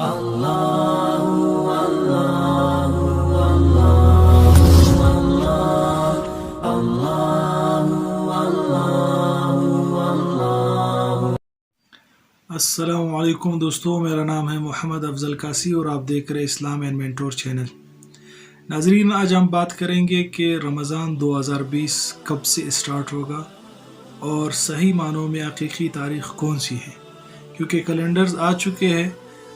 السلام علیکم دوستوں، میرا نام ہے محمد افضل کاسی اور آپ دیکھ رہے اسلام اینڈ مینٹور چینل۔ ناظرین، آج ہم بات کریں گے کہ رمضان 2020 کب سے اسٹارٹ ہوگا اور صحیح معنوں میں حقیقی تاریخ کون سی ہے، کیونکہ کیلنڈرز آ چکے ہیں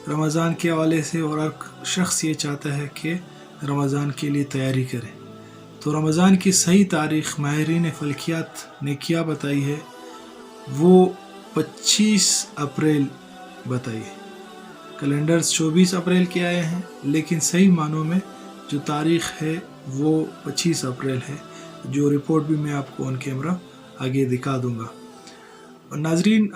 رمضان کے حوالے سے اور ہر شخص یہ چاہتا ہے کہ رمضان کے لیے تیاری کرے۔ تو رمضان کی صحیح تاریخ ماہرین فلکیات نے کیا بتائی ہے، وہ 25 اپریل بتائی ہے۔ کیلنڈرز 24 اپریل کے آئے ہیں، لیکن صحیح معنوں میں جو تاریخ ہے وہ 25 اپریل ہے، جو رپورٹ بھی میں آپ کو آن کیمرہ آگے دکھا دوں گا۔ اور ناظرین،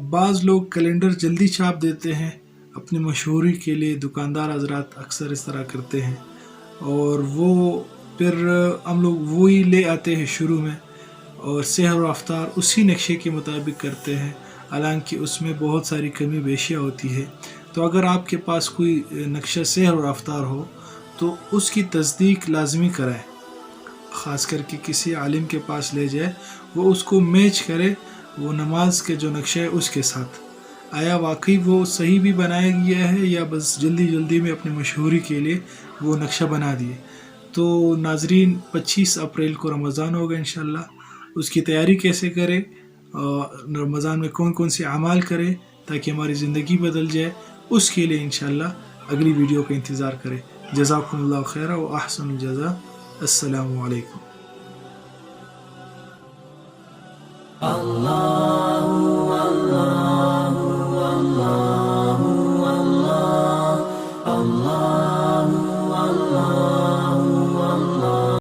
بعض لوگ کیلنڈر جلدی چھاپ دیتے ہیں اپنی مشہوری کے لیے، دکاندار حضرات اکثر اس طرح کرتے ہیں، اور وہ پھر ہم لوگ وہی لے آتے ہیں شروع میں، اور سحر و افطار اسی نقشے کے مطابق کرتے ہیں، حالانکہ اس میں بہت ساری کمی بیشیاں ہوتی ہے۔ تو اگر آپ کے پاس کوئی نقشہ سحر و افطار ہو تو اس کی تصدیق لازمی کرائیں، خاص کر کے کسی عالم کے پاس لے جائے، وہ اس کو میچ کرے، وہ نماز کے جو نقشہ ہے اس کے ساتھ، آیا واقعی وہ صحیح بھی بنایا گیا ہے یا بس جلدی میں اپنی مشہوری کے لیے وہ نقشہ بنا دیے۔ تو ناظرین، 25 اپریل کو رمضان ہوگا انشاءاللہ۔ اس کی تیاری کیسے کرے، رمضان میں کون سے اعمال کرے تاکہ ہماری زندگی بدل جائے، اس کے لیے انشاءاللہ اگلی ویڈیو کا انتظار کرے۔ جزاکم اللہ خیر و احسن الجزا۔ السلام علیکم۔ اللہ